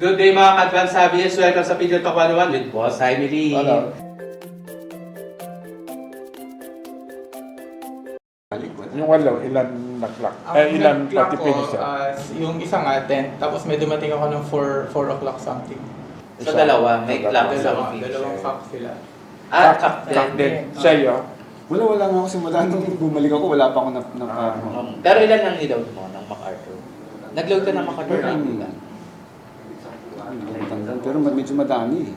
Good day mga ka-advance sabiers. Welcome sa Video Talk 101 with Boss Jaime Lee. Hello. Yung walo, ilan na-clock? Ilan nag-clock pati finish ko, yung isa nga 10, tapos may dumating ako ng 4 o'clock something. So dalawa, may clock sa Dalawang cock sila. Clock din. Sa'yo? Wala nga ako simula nung bumalik ako, wala pa ako na Pero ilan ang niload mo ng MacArthur? Nag-load ka ng MacArthur na ilan? Pero medyo madami eh.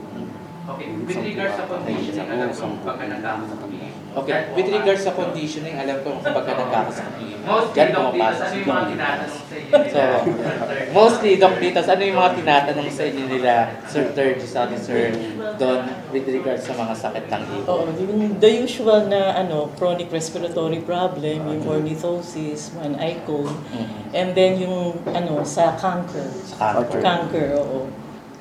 Okay, with regards sa conditioning, alam ko kung pagka nagkakasakit. Okay, Okay, with regards sa conditioning, alam ko kung pagka nagkakasakit. Mostly, Diyan Doc Litas, pumapasok ano yung yung mga mga tinatanong sa inyo So, nila? mostly, Doc Litas, ano yung mga tinatanong sa inyo nila, Sir Third, Sir Don, with regards sa mga sakit ng ibon? Oo, yung the usual na chronic respiratory problem, yung ornithosis, one eye cold, and then yung sa cancer. Sa cancer. Cancer, oo.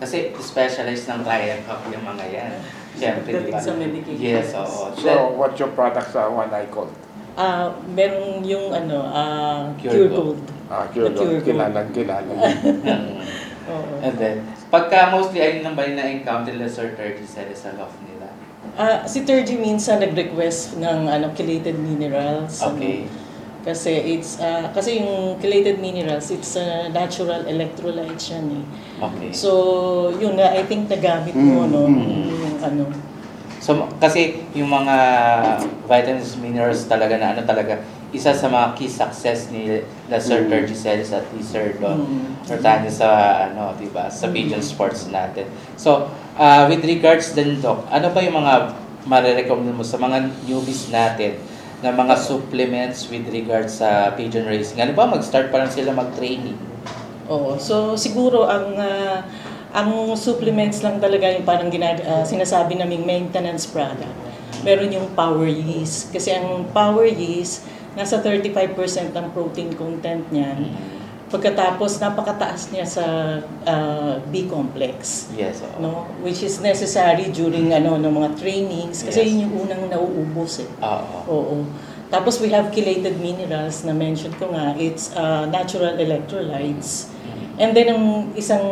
Kasi specialized ng client hub yung mga yan. Siyempre, di Dating ba? sa medications. Yes, oo. So, what's your product sa one eye cold? Meron yung Cure Cure Gold. Gold. Cure Cure Gold. Gold. Kilala. Oo. And then, pagka mostly ayun lang ba yung na-encounter nila Sir Turgy sa love nila? Si Turgy minsan nag-request ng chelated minerals. Okay. Kasi kasi yung chelated minerals, it's natural electrolytes yan eh. Okay. So, yun na, I think nagamit mo, no? Yung So, kasi yung mga vitamins, minerals talaga na isa sa mga key success ni Sir Turgy Celis at ni Sir Don Hurtado sa, di ba, sa Pigeon Sports natin. So, with regards din, Doc, ano ba yung mga marirecommend mo sa mga newbies natin na mga supplements with regards sa pigeon racing? Ano ba, mag-start pa lang sila mag-training? Oo. So siguro ang supplements lang talaga yung parang sinasabi naming maintenance product. Meron yung power yeast. Kasi ang power yeast, nasa 35% ang protein content niyan. Pagkatapos, napakataas niya sa B-complex. Yes, oo. No? Which is necessary during ng mga trainings. Kasi Yes. yun yung unang nauubos eh. Oo. Oo. Tapos we have chelated minerals na mention ko nga, it's natural electrolytes. And then ang isang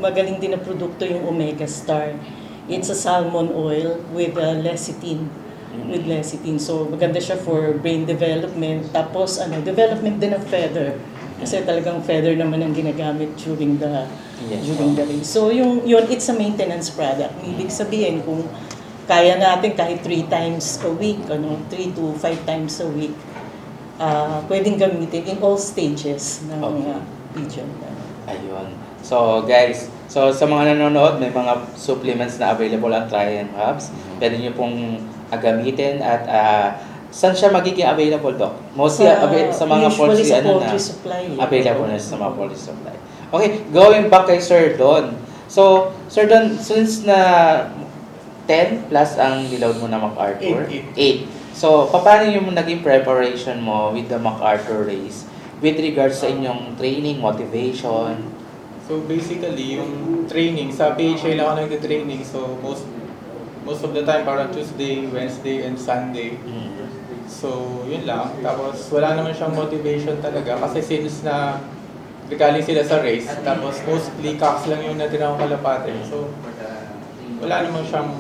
magaling din na produkto yung Omega Star. It's a salmon oil with lecithin. With lecithin. So maganda siya for brain development. Tapos development din ng feather. Kasi talagang feather naman ang ginagamit during the race. So yun it's a maintenance product. Ibig sabihin kung kaya natin kahit 3 times a week, 3 to 5 times a week, pwedeng gamitin in all stages ng pigeon. Ayun. So guys, sa mga nanonood, may mga supplements na available ang Triumph Hubs. Pwede nyo pong gamitin at saan siya magiging available, Doc? Mostly sa mga usually poultry, sa poultry supply. available na sa mga poultry supply. Okay, going back kay Sir Don. So, Sir Don, since na 10 plus ang niload mo na MacArthur? 8. So, paano yung naging preparation mo with the MacArthur race with regards sa inyong training, motivation? So basically, yung training, sa PHA lang ako nagte-training. So most of the time, parang Tuesday, Wednesday, and Sunday. So, yun lang. Tapos, wala naman siyang motivation talaga. Kasi since na galing sila sa race, tapos mostly cocks lang yung natira kong kalapate. So, wala naman siyang...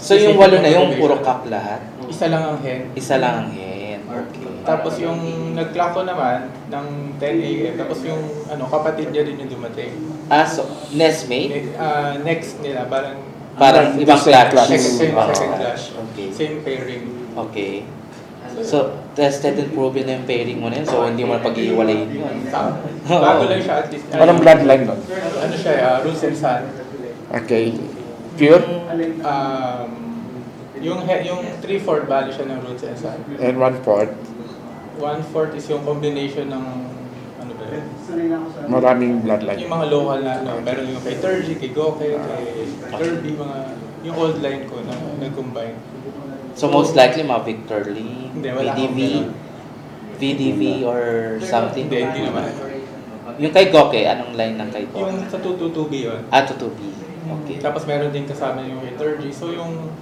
So, yung 8 na yung puro cock lahat? Isa lang ang hen. Isa lang ang hen. Okay. Tapos yung nag-clock ko naman ng 10 a.m. Tapos yung kapatid niya din yung dumating. So, nestmate? Next nila, Parang ibang class. Second class. Okay. Same pairing. Okay. So, tested and proven na yung pairing mo na yun. So, hindi mo na pag-iiwalayin yun. Bago lang siya at least. Anong bloodline nun? Ano siya, Roots and Sun. Okay. Pure? Yung 3/4 value siya ng Roots and Sun. And 1/4? 1/4 is yung combination ng ano ba yun? Maraming bloodline. Yung mga local na meron yung kay Turgy, kay Goke, kay Kirby, yung old line ko na nag-combine. So, most likely, mga Victor Lee, Hindi, wala VDV or something? Hindi naman. Yung kay Goke, anong line ng kay Goke? Yung sa 222B yun. 2B. Okay. Tapos meron din kasama yung liturgy. So yung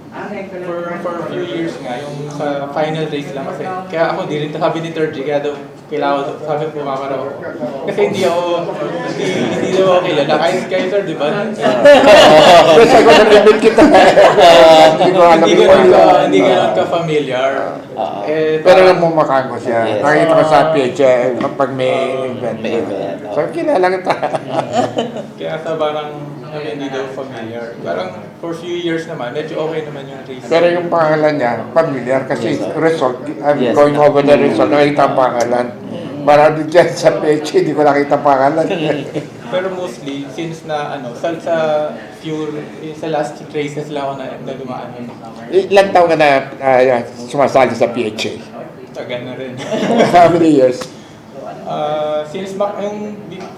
for a few years nga, yung sa final race lang kasi. Kaya ako di rin sabi ni liturgy, kaya daw kailangan daw, sabi ko mamaraw ako. Kasi hindi daw ako kilala. Kayo sir, di ba? Kasi ko na-limit kita. Hindi ko alam Hindi ka lang ka-familiar. Pero alam mo makako siya. Yes. Nakita ko sa PH kapag may event. May event, So, kilala kita. Kaya sa parang hindi daw familiar. Parang for few years naman, medyo okay naman yung race. Pero yung pangalan niya, familiar. Kasi Yes, sir. result, I'm Yes. going over the result. Nakita ang pangalan. Marami dyan sa PH, hindi ko nakita ang pangalan. Pero mostly, since na sa last races lang ako na dumaan yun. Ilang taon ka na sumasali sa PHA? Tagal na rin. How many years? Since yung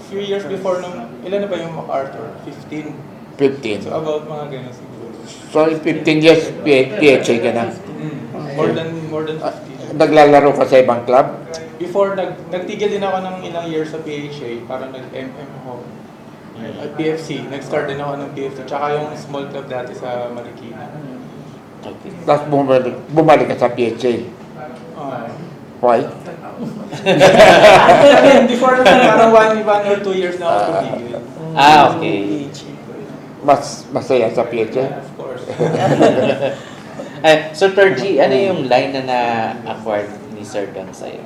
few years before nung, ilan na ba yung MacArthur? 15. 15. So about mga ganun siguro. So, 15 years PHA ka na. More than 15. Naglalaro ka sa ibang club? Before, nagtigil din ako ng ilang years sa PHA, parang nag-MM ako. At PFC, nag-start din ako ng PFC, tsaka yung small club dati sa Marikina. Okay. Tapos bumalik ka sa PHA. Why? Before na parang one or 2 years na ako tumigil. Okay. Mas masaya sa PHA? Of course. So, Tergy, ano yung line na na-acquired ni Sir Don sa'yo?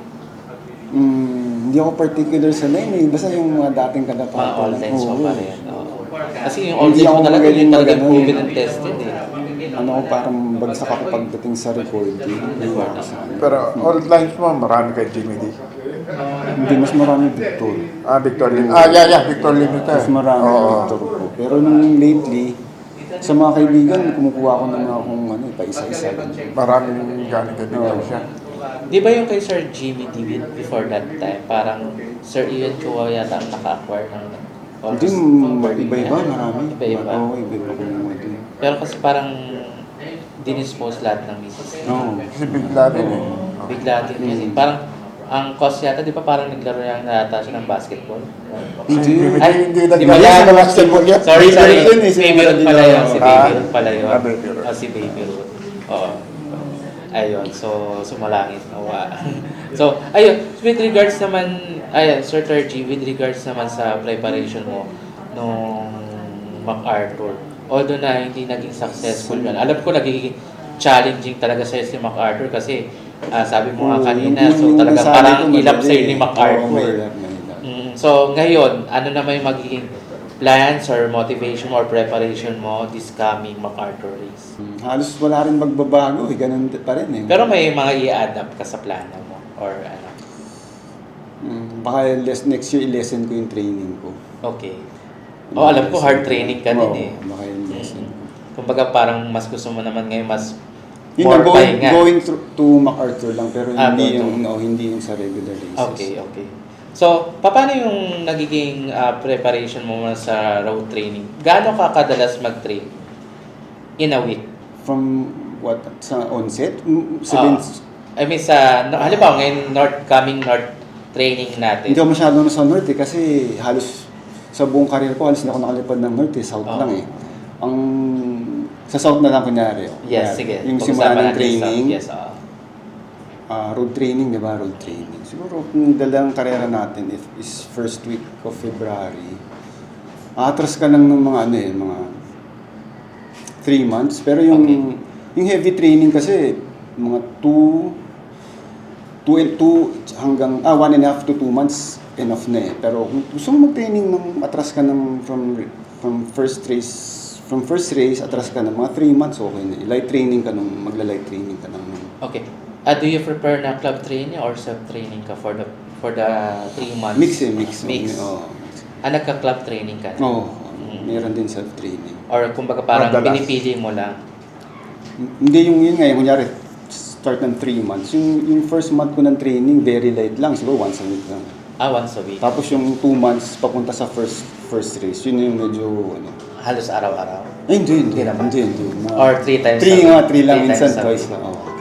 Hindi ako particular sa line eh. Basta yung mga dating Mga katapatan. all lines mo Oo. pa rin. Oo. Kasi yung all Hindi lines mo ako talaga, magaling yung talagang mag-ano proven eh. and tested eh. Ano ko parang bagsak ako pagdating sa recording. Pero all lines mo, marami kay Jimmy D. Hindi, mas marami Victor. Victor Lim. Victor Limita. Mas marami Victor po. Pero nung lately, sa mga kaibigan, kumukuha ko ng mga kung pa-isa-isa. Maraming galing kay Victor siya. Di ba yung kay Sir Jimmy David before that time, parang Sir Ian Chua yata ang naka-acquire ng Hindi, iba-iba, marami. Iba-iba. Oo, iba-iba kumuha din. Pero kasi parang dinispose lahat ng misis. Oo. Kasi bigla din eh. Bigla din kasi. Parang ang cost yata, di ba parang naglaro lang nata siya ng basketball? Hindi. Ay, Hindi di na ba yan? sa basketball yan. Sorry. Favorite yun eh, si Baby Ruth pala yun. Si Ah, Baby Ruth pala yun. Baby Ruth. Si Baby Ruth. Oo. Ayun, so sumalangit nawa. So, ayun, with regards naman, Sir Tergy, with regards naman sa preparation mo nung MacArthur, although na hindi naging successful yun, alam ko nagiging challenging talaga sa'yo si MacArthur kasi sabi mo nga kanina, so talaga parang ilap sa'yo ni MacArthur. So, ngayon, ano naman yung magiging plans or motivation or preparation mo this coming MacArthur race? Halos wala rin magbabago eh, ganun pa rin eh. Pero may mga i-adapt ka sa plano mo or ano? Baka next year i-lesson ko yung training ko. Okay. Alam ko hard training ka din eh. Baka yung lesson ko. Kumbaga parang mas gusto mo naman ngayon mas Yun more na, pahinga. going to MacArthur lang pero hindi going hindi yung sa regular races. Okay. So, paano yung nagiging preparation mo sa road training? Gaano ka kadalas mag-train in a week? From what? Sa onset? I mean halimbawa ngayon coming north training natin. Hindi ako masyado sa north eh, kasi halos sa buong career ko, halos hindi ako nakalipad ng north eh, south lang eh. Sa south na lang kunyari. Yes, sige. Yung Pag-usapan simula ng natin training, Yes, road training, di ba? Road training. Siguro, kung dalang karera natin is first week of February, atras ka lang ng mga mga 3 months. Pero yung heavy training kasi, mga 2 hanggang 1.5 to 2 months enough na eh. Pero kung gusto mo mag-training atras ka ng from first race atras ka ng mga 3 months, okay na. Light training ka magla-light training ka lang. Okay. Do you prepare na club training or self-training ka for the 3 months? Mix. Oo. Nagka-club training ka? Oo. Meron din self-training. Or kumbaga parang Madalas. pinipili mo lang? Hindi yun nga, kunyari, start ng 3 months. Yung first month ko ng training, very light lang. Siguro once a week lang. Once a week. Tapos yung 2 months, papunta sa first race. Yun yung medyo, Halos araw-araw? Hindi. Hindi naman. Hindi. Or 3 times 3 a week? lang. 3 Minsan times a twice week. lang. Oo.